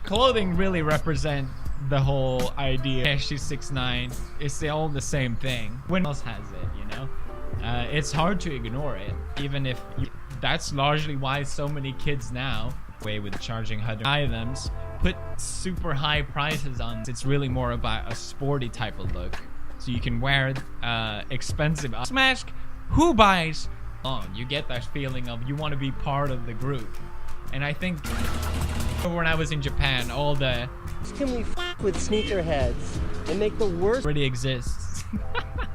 Clothing really represent the whole idea. Yeah, she's 6'9". It's all the same thing. When else has it, you know? It's hard to ignore it, even if that's largely why so many kids now, way with charging $100 items, put super high prices on. It's really more about a sporty type of look, so you can wear expensive smash. Who buys? Oh, you get that feeling of you want to be part of the group, and I think when I was in Japan, all the can we f with sneakerheads and make the worst already exists.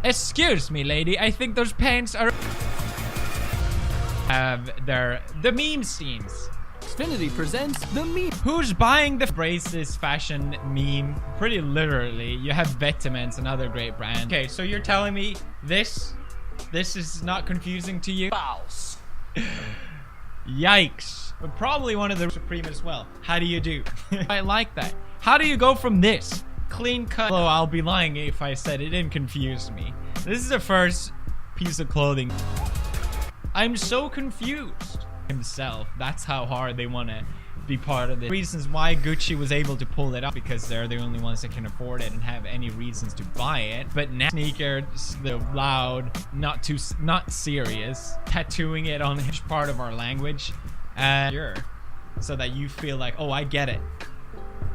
Excuse me, lady. I think those pants are the meme scenes. Xfinity presents the meme. Who's buying the braces fashion meme? Pretty literally, you have Vitamins, another great brand. Okay, so you're telling me this is not confusing to you? False. Yikes. But probably one of the Supreme as well. How do you do? I like that. How do you go from this clean cut? Oh, I'll be lying if I said it didn't confuse me. This is the first piece of clothing. I'm so confused. Himself. That's how hard they want to be part of it. Reasons why Gucci was able to pull it up, because they're the only ones that can afford it and have any reasons to buy it. But now sneakers, the loud, not serious, tattooing it on each part of our language, sure, so that you feel like, oh, I get it.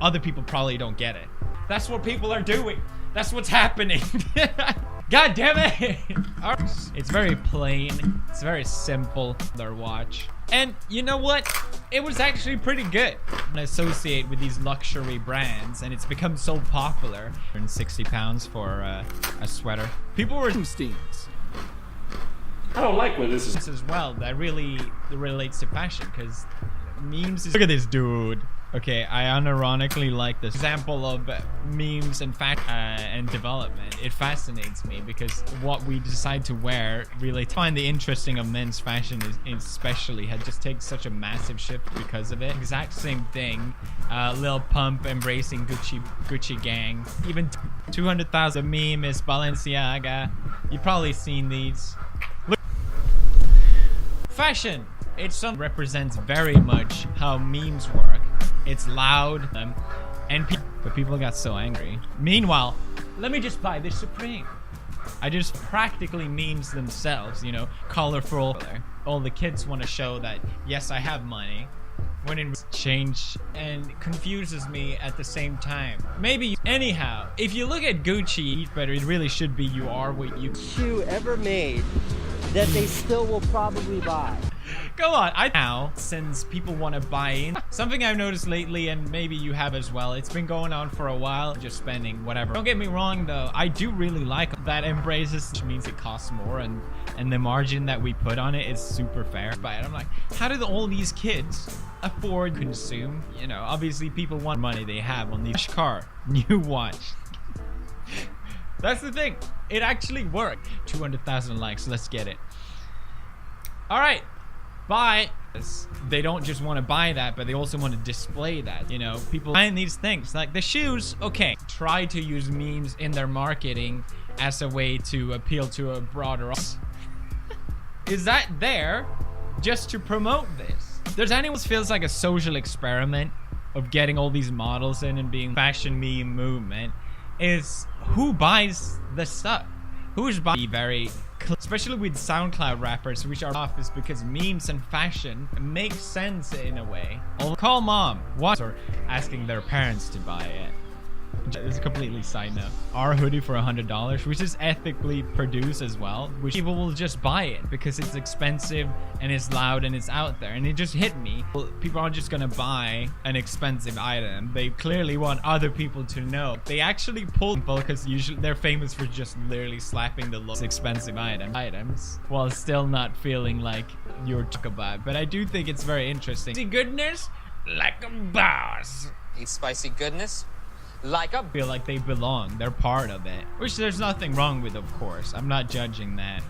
Other people probably don't get it. That's what people are doing. That's what's happening. God damn it! It's very plain. It's very simple. Their watch. And you know what? It was actually pretty good. I associate with these luxury brands, and it's become so popular. And 60 pounds for a sweater. People were steams. I don't like where this is as well. That really relates to fashion, because memes is. Look at this dude. Okay, I unironically like this example of memes and and development. It fascinates me because what we decide to wear really find the interesting of men's fashion is especially has just taken such a massive shift because of it. Exact same thing. Lil Pump embracing Gucci gang. Even 200,000 meme is Balenciaga. You've probably seen these. Look. Fashion. Represents very much how memes work. It's loud, but people got so angry. Meanwhile, let me just buy this Supreme. I just practically memes themselves, you know, colorful. All the kids want to show that, yes, I have money. When it change and confuses me at the same time. Maybe, anyhow, if you look at Gucci, but it really should be you are what you shoe ever made that they still will probably buy. Go on. Now, since people want to buy in, something I've noticed lately, and maybe you have as well, it's been going on for a while, just spending whatever. Don't get me wrong though, I do really like that embraces, which means it costs more, and the margin that we put on it is super fair. But I'm like, how do all these kids afford consume? You know, obviously people want money they have on the car, new watch. That's the thing. It actually worked. 200,000 likes. Let's get it. All right. Bye. They don't just want to buy that, but they also want to display that. You know, people buying these things like the shoes. Okay, try to use memes in their marketing as a way to appeal to a broader audience. Is that there just to promote this? There's anyone who feels like a social experiment of getting all these models in and being fashion meme movement is who buys the stuff? Who's buying very, especially with SoundCloud rappers, which are off, is because memes and fashion make sense in a way. I'll call mom, what? Or asking their parents to buy it. It's a completely side note. Our hoodie for $100, which is ethically produced as well, which people will just buy it because it's expensive and it's loud and it's out there. And it just hit me. People aren't just gonna buy an expensive item. They clearly want other people to know. They actually pull people because usually they're famous for just literally slapping the most expensive items while still not feeling like you're talking about. But I do think it's very interesting. See goodness like a boss. Eat spicy goodness. Like a feel like they belong, they're part of it, which there's nothing wrong with, of course. I'm not judging that.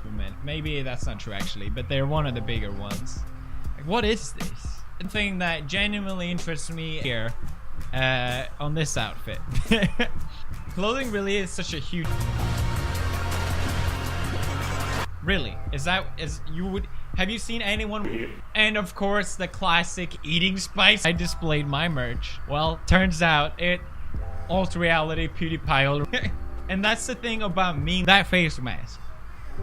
Maybe that's not true actually, but they're one of the bigger ones. Like, what is this? The thing that genuinely interests me here on this outfit. Clothing really is such a huge. Really, have Have you seen anyone? And of course, the classic eating spice. I displayed my merch. Well, turns out it alt reality PewDiePie. And that's the thing about me. That face mask.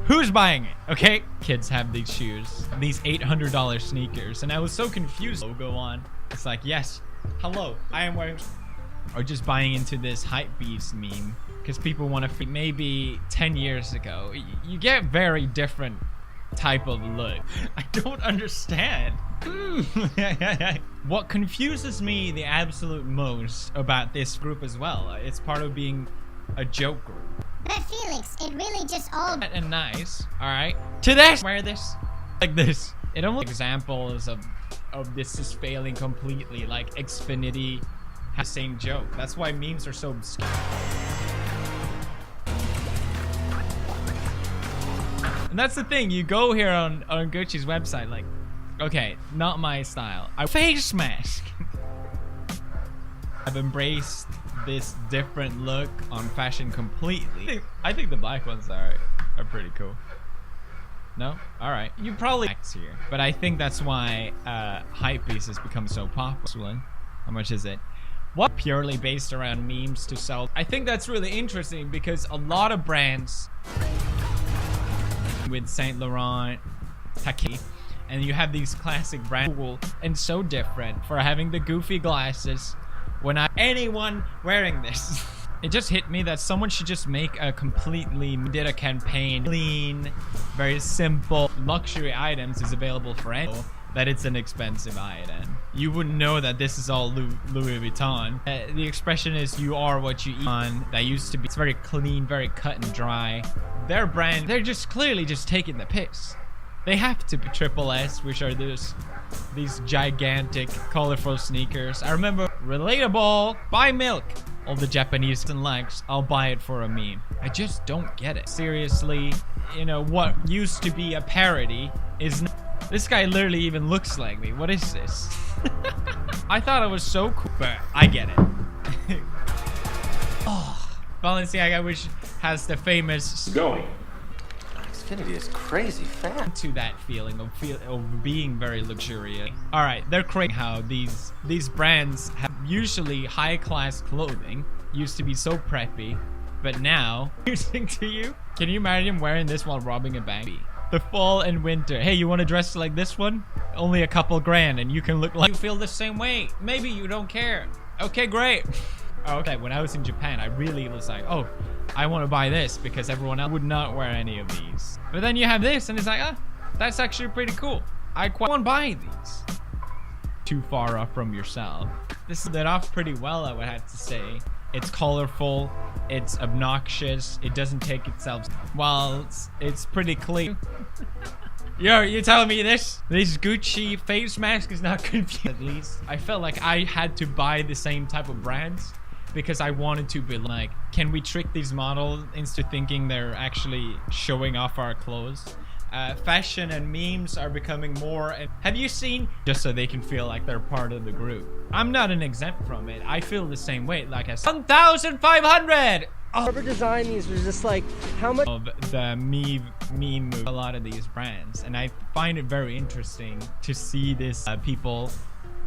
Who's buying it? Okay, kids have these shoes, these $800 sneakers, and I was so confused. Logo on. It's like, yes, hello, I am wearing. Or just buying into this hypebeast meme because people want to. Maybe 10 years ago, you get very different type of look. I don't understand. What confuses me the absolute most about this group as well, it's part of being a joke group. But Felix, it really just all and nice. All right. To this, wear this like this. It almost examples of this is failing completely. Like Xfinity has the same joke. That's why memes are so obscure. And that's the thing. You go here on Gucci's website, like, okay, not my style. Face mask. I've embraced this different look on fashion completely. I think the black ones are pretty cool. No? Alright. You probably here. But I think that's why hypebeast has become so popular. How much is it? What? Purely based around memes to sell. I think that's really interesting because a lot of brands with Saint Laurent, Taki, and you have these classic brands cool and so different for having the goofy glasses. When anyone wearing this, it just hit me that someone should just make a completely did a campaign, clean, very simple luxury items is available for anyone. That it's an expensive item. You wouldn't know that this is all Louis Vuitton. The expression is you are what you eat on. That used to be, it's very clean, very cut and dry. Their brand, they're just clearly just taking the piss. They have to be Triple S, which are these gigantic, colorful sneakers. I remember, relatable, buy milk. All the Japanese and likes, I'll buy it for a meme. I just don't get it. Seriously, you know, what used to be a parody is this guy literally even looks like me. What is this? I thought it was so cool, but I get it. Oh, Balenciaga, which has the famous Going. Xfinity is crazy fast. To that feeling of being very luxurious. All right, they're crazy how these brands have usually high class clothing. Used to be so preppy, but now using to you. Can you imagine wearing this while robbing a bank? The fall and winter. Hey, you want to dress like this one? Only a couple grand, and you can look like you feel the same way. Maybe you don't care. Okay, great. Okay, when I was in Japan, I really was like, oh, I want to buy this because everyone else would not wear any of these. But then you have this and it's like, that's actually pretty cool. I quite want to buy these. Too far off from yourself. This is it off pretty well, I would have to say. It's colorful, it's obnoxious, it doesn't take itself, well, it's pretty clean. You're telling me this Gucci face mask is not confused? At least I felt like I had to buy the same type of brands because I wanted to be like, can we trick these models into thinking they're actually showing off our clothes? Fashion and memes are becoming more. Have you seen? Just so they can feel like they're part of the group. I'm not an exempt from it. I feel the same way. Like I said, 1,500. Whoever designed these was just like, how much of the meme move a lot of these brands, and I find it very interesting to see this people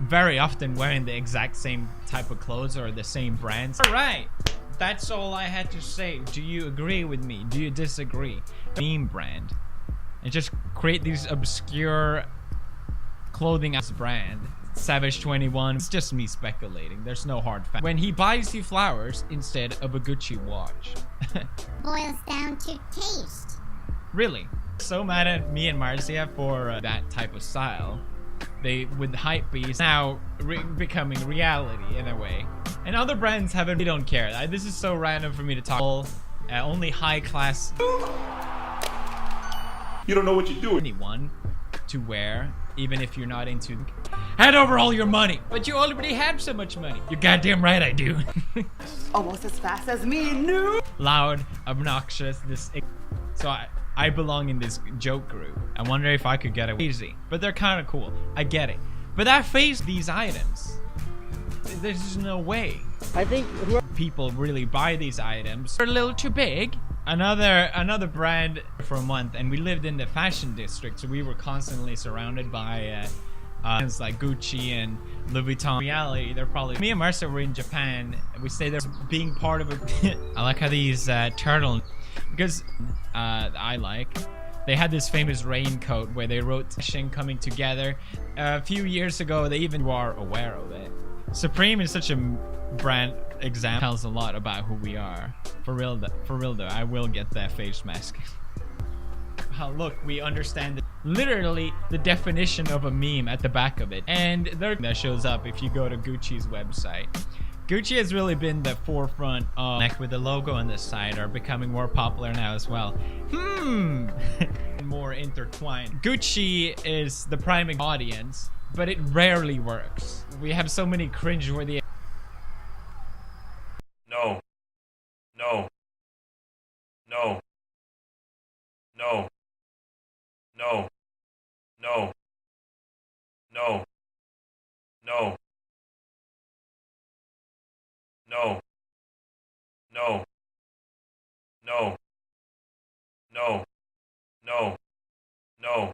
very often wearing the exact same type of clothes or the same brands. All right, that's all I had to say. Do you agree with me? Do you disagree? Meme brand. And just create these obscure clothing as brand. Savage 21. It's just me speculating. There's no hard fact. When he buys you flowers instead of a Gucci watch. boils down to taste. Really? So mad at me and Marcia for that type of style. They, with hypebeast, now becoming reality in a way. And other brands haven't, they don't care. This is so random for me to talk. Only high class. You don't know what you're doing. Anyone to wear, even if you're not into. Hand over all your money. But you already have so much money. You're goddamn right I do. Almost as fast as me, no. Loud, obnoxious. So I belong in this joke group. I wonder if I could get away easy. But they're kind of cool. I get it. But that face these items. There's no way. I think People really buy these items. They're a little too big. Another brand for a month, and we lived in the fashion district, so we were constantly surrounded by things like Gucci and Louis Vuitton. In reality, they're probably me and Marcia were in Japan. We stayed there being part of a. I like how these turtle because they had this famous raincoat where they wrote "Fashion coming together." A few years ago, they even were aware of it. Supreme is such a brand example, tells a lot about who we are. For real though, I will get that face mask. Look, we understand literally the definition of a meme at the back of it, and that shows up if you go to Gucci's website. Gucci has really been the forefront of neck with the logo on this side are becoming more popular now as well. More intertwined. Gucci is the prime audience, but it rarely works. We have so many cringeworthy. No. No. No. No. No. No. No. No. No. No. No. No. No. No.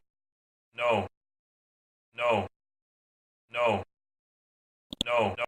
No. No. No. No.